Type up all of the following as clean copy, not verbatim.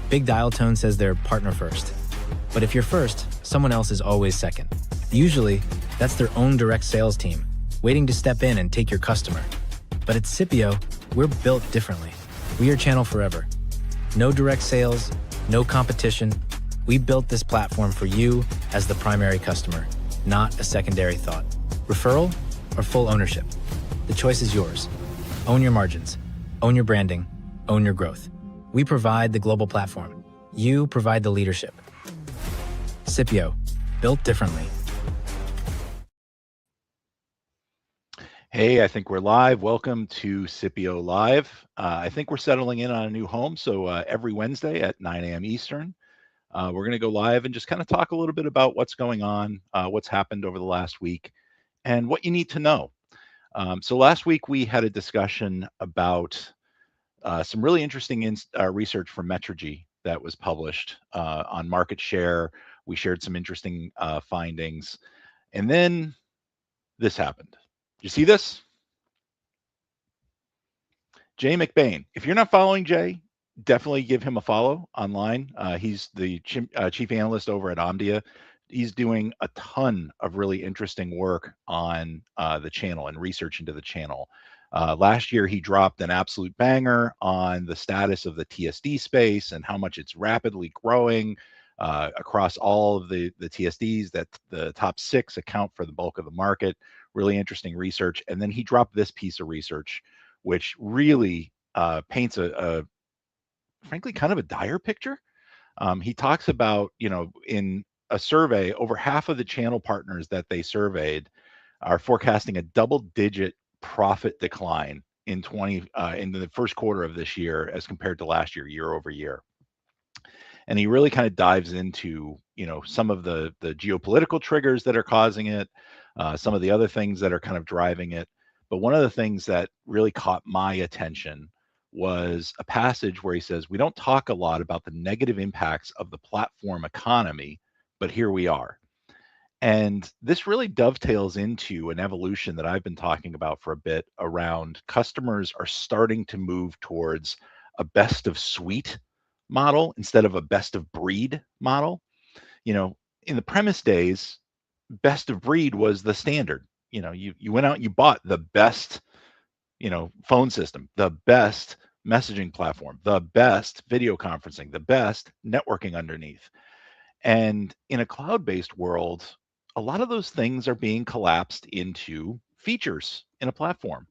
Big dial tone says they're partner first. But if you're first, someone else is always second. Usually, that's their own direct sales team, waiting to step in and take your customer. But at SIPPIO, we're built differently. We are channel forever. No direct sales, no competition. We built this platform for you as the primary customer, not a secondary thought. Referral or full ownership? The choice is yours. Own your margins, own your branding, own your growth. We provide the global platform. You provide the leadership. SIPPIO, built differently. Hey, I think we're live. Welcome to SIPPIO Live. I think we're settling in on a new home. So every Wednesday at 9 a.m. Eastern, we're going to go live and just kind of talk a little bit about what's going on, what's happened over the last week, and what you need to know. So last week we had a discussion about some really interesting research from Metrigy that was published on market share. We shared some interesting findings. And then this happened. You see this? Jay McBain. If you're not following Jay, definitely give him a follow online. He's the chief analyst over at Omdia. He's doing a ton of really interesting work on the channel and research into the channel. Last year, he dropped an absolute banger on the status of the TSD space and how much it's rapidly growing across all of the TSDs, that the top 6 account for the bulk of the market. Really interesting research. And then he dropped this piece of research, which really paints a frankly kind of a dire picture. He talks about, in a survey, over half of the channel partners that they surveyed are forecasting a double-digit profit decline in the first quarter of this year as compared to last year over year. And he really kind of dives into, some of the geopolitical triggers that are causing it, some of the other things that are kind of driving it. But one of the things that really caught my attention was a passage where he says, we don't talk a lot about the negative impacts of the platform economy, but here we are. And this really dovetails into an evolution that I've been talking about for a bit around customers are starting to move towards a best of suite model instead of a best of breed model. In the premise days, best of breed was the standard. You went out and you bought the best, phone system, the best messaging platform, the best video conferencing, the best networking underneath. And in a cloud-based world, a lot of those things are being collapsed into features in a platform.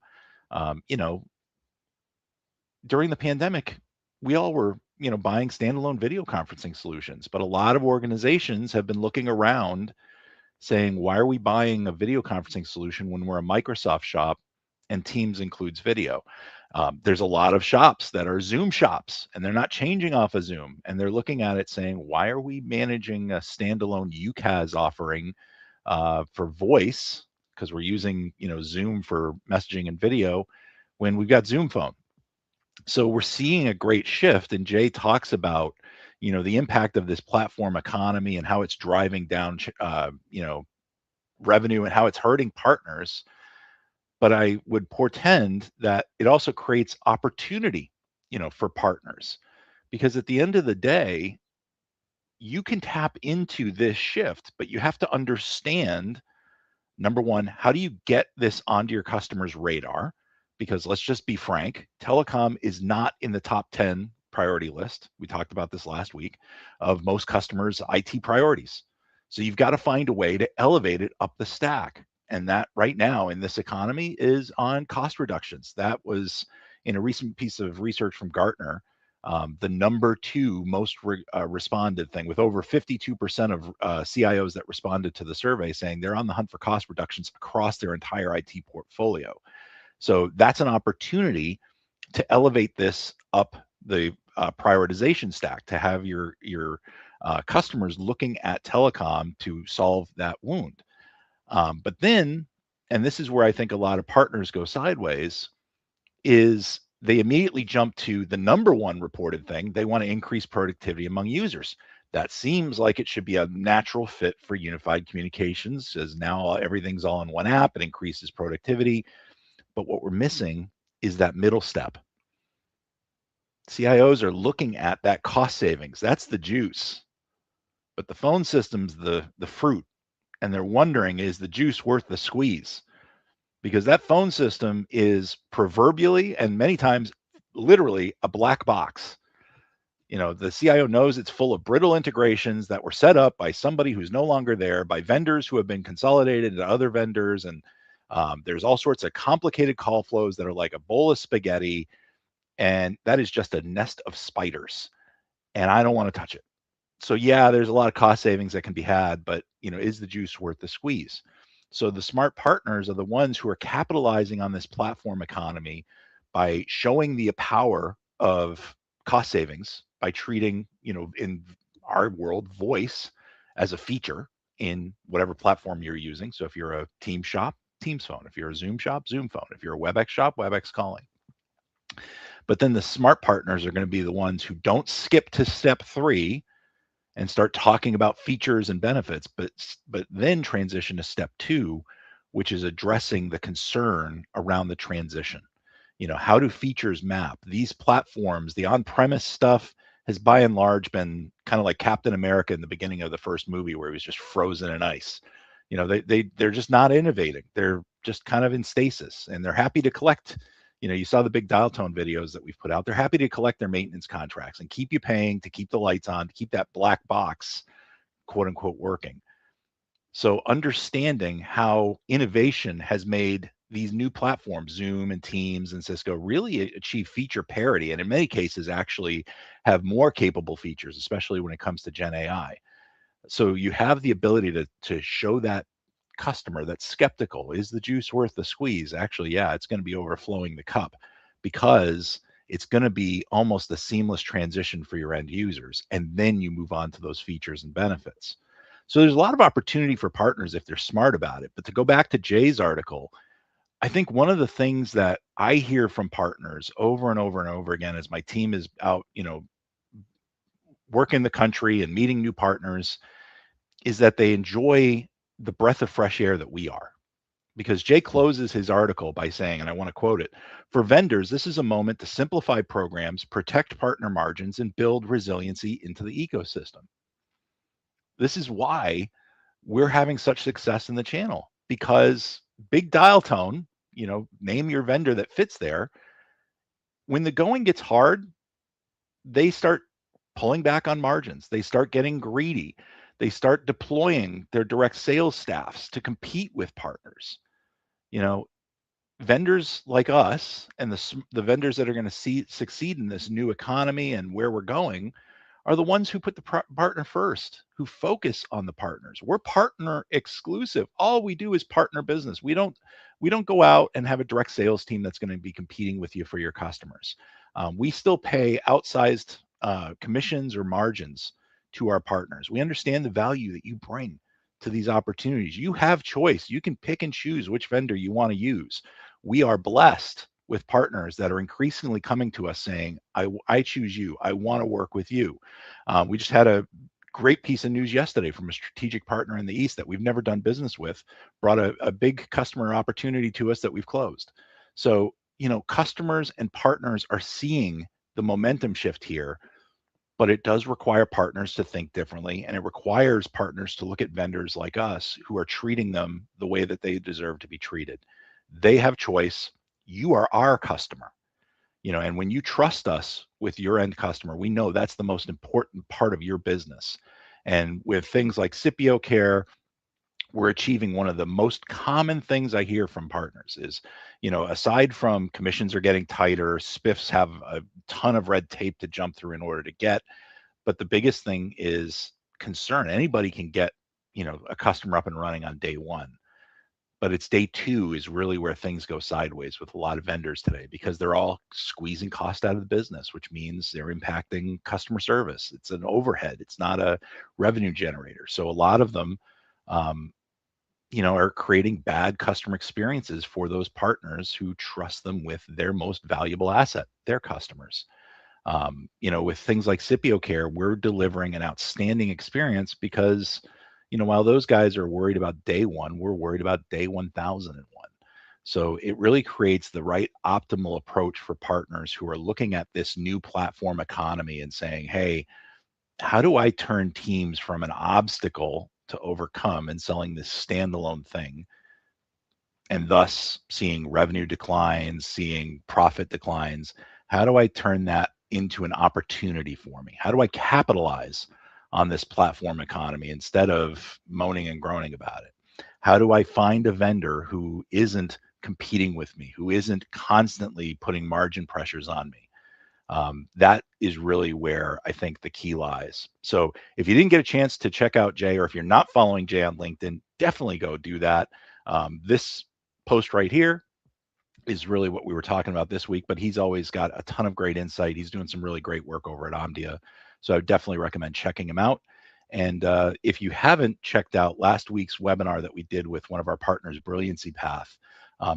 During the pandemic, we all were, buying standalone video conferencing solutions, but a lot of organizations have been looking around saying, why are we buying a video conferencing solution when we're a Microsoft shop and Teams includes video? There's a lot of shops that are Zoom shops and they're not changing off of Zoom. And they're looking at it saying, why are we managing a standalone UCaaS offering for voice? Because we're using, Zoom for messaging and video when we've got Zoom Phone. So we're seeing a great shift. And Jay talks about, the impact of this platform economy and how it's driving down, revenue and how it's hurting partners. But I would portend that it also creates opportunity, for partners, because at the end of the day, you can tap into this shift, but you have to understand, number one, how do you get this onto your customer's radar? Because let's just be frank, telecom is not in the top 10 priority list. We talked about this last week of most customers' IT priorities. So you've got to find a way to elevate it up the stack. And that right now in this economy is on cost reductions. That was in a recent piece of research from Gartner, the number 2 most responded thing, with over 52% of CIOs that responded to the survey saying they're on the hunt for cost reductions across their entire IT portfolio. So that's an opportunity to elevate this up the prioritization stack, to have your customers looking at telecom to solve that wound. But then, and this is where I think a lot of partners go sideways, is they immediately jump to the number 1 reported thing. They want to increase productivity among users. That seems like it should be a natural fit for unified communications, as now everything's all in one app. It increases productivity. But what we're missing is that middle step. CIOs are looking at that cost savings. That's the juice. But the phone system's the fruit. And they're wondering, is the juice worth the squeeze? Because that phone system is proverbially and many times literally a black box. The CIO knows it's full of brittle integrations that were set up by somebody who's no longer there, by vendors who have been consolidated into other vendors. And there's all sorts of complicated call flows that are like a bowl of spaghetti. And that is just a nest of spiders. And I don't want to touch it. So yeah, there's a lot of cost savings that can be had, but is the juice worth the squeeze? So the smart partners are the ones who are capitalizing on this platform economy by showing the power of cost savings by treating, in our world, voice as a feature in whatever platform you're using. So if you're a Team shop, Teams phone. If you're a Zoom shop, Zoom phone. If you're a WebEx shop, WebEx calling. But then the smart partners are going to be the ones who don't skip to step 3 and start talking about features and benefits, but then transition to step 2, which is addressing the concern around the transition. How do features map? These platforms, the on-premise stuff has by and large been kind of like Captain America in the beginning of the first movie where he was just frozen in ice. They're just not innovating. They're just kind of in stasis, and they're happy to collect. You saw the big dial tone videos that we've put out. They're happy to collect their maintenance contracts and keep you paying to keep the lights on, to keep that black box, quote unquote, working. So understanding how innovation has made these new platforms, Zoom and Teams and Cisco, really achieve feature parity, and in many cases actually have more capable features, especially when it comes to Gen AI. So you have the ability to show that customer that's skeptical, is the juice worth the squeeze? Actually, yeah, it's going to be overflowing the cup, because it's going to be almost a seamless transition for your end users. And then you move on to those features and benefits. So there's a lot of opportunity for partners if they're smart about it. But to go back to Jay's article, I think one of the things that I hear from partners over and over and over again as my team is out, working the country and meeting new partners, is that they enjoy the breath of fresh air that we are. Because Jay closes his article by saying, and I want to quote it, "For vendors, this is a moment to simplify programs, protect partner margins, and build resiliency into the ecosystem." This is why we're having such success in the channel, because big dial tone, name your vendor that fits there. When the going gets hard, they start pulling back on margins. They start getting greedy. They start deploying their direct sales staffs to compete with partners. Vendors like us and the vendors that are going to succeed in this new economy and where we're going are the ones who put the partner first, who focus on the partners. We're partner exclusive. All we do is partner business. We don't go out and have a direct sales team that's going to be competing with you for your customers. We still pay outsized commissions or margins to our partners. We understand the value that you bring to these opportunities. You have choice. You can pick and choose which vendor you want to use. We are blessed with partners that are increasingly coming to us saying, I choose you. I want to work with you. We just had a great piece of news yesterday from a strategic partner in the East that we've never done business with, brought a big customer opportunity to us that we've closed. So, customers and partners are seeing the momentum shift here, but it does require partners to think differently, and it requires partners to look at vendors like us who are treating them the way that they deserve to be treated. They have choice. You are our customer. And when you trust us with your end customer, we know that's the most important part of your business. And with things like SIPPIO Care, we're achieving one of the most common things I hear from partners is, aside from commissions are getting tighter, spiffs have a ton of red tape to jump through in order to get, but the biggest thing is concern. Anybody can get, a customer up and running on day one, but it's day 2 is really where things go sideways with a lot of vendors today, because they're all squeezing cost out of the business, which means they're impacting customer service. It's an overhead. It's not a revenue generator. So a lot of them, are creating bad customer experiences for those partners who trust them with their most valuable asset, their customers. With things like SIPPIO Care, we're delivering an outstanding experience because, while those guys are worried about day 1, we're worried about day 1001. So it really creates the right optimal approach for partners who are looking at this new platform economy and saying, hey, how do I turn teams from an obstacle to overcome and selling this standalone thing, and thus seeing revenue declines, seeing profit declines? How do I turn that into an opportunity for me? How do I capitalize on this platform economy instead of moaning and groaning about it? How do I find a vendor who isn't competing with me, who isn't constantly putting margin pressures on me? That is really where I think the key lies. So if you didn't get a chance to check out Jay, or if you're not following Jay on LinkedIn, definitely go do that. This post right here is really what we were talking about this week, but he's always got a ton of great insight. He's doing some really great work over at Omdia. So I would definitely recommend checking him out. And if you haven't checked out last week's webinar that we did with one of our partners, Brilliancy Path,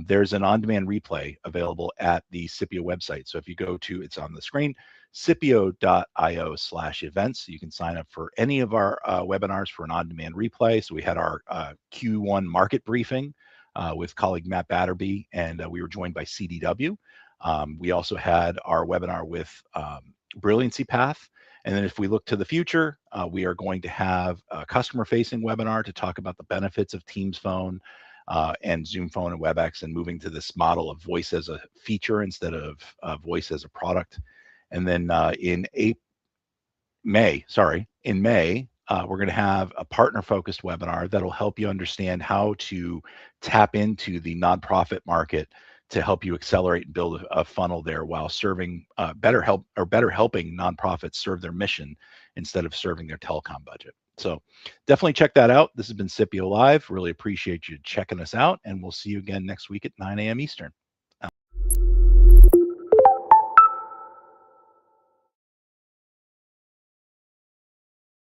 there's an on-demand replay available at the SIPPIO website. So if you go to, it's on the screen, sippio.io/events. You can sign up for any of our webinars for an on-demand replay. So we had our Q1 market briefing with colleague Matt Batterby, and we were joined by CDW. We also had our webinar with Brilliancy Path. And then if we look to the future, we are going to have a customer-facing webinar to talk about the benefits of Teams Phone and Zoom Phone and WebEx, and moving to this model of voice as a feature instead of voice as a product. And then in May, we're going to have a partner-focused webinar that'll help you understand how to tap into the nonprofit market to help you accelerate and build a funnel there, while serving better helping nonprofits serve their mission instead of serving their telecom budget. So definitely check that out. This has been SIPPIO Live. Really appreciate you checking us out, and we'll see you again next week at 9 a.m. Eastern.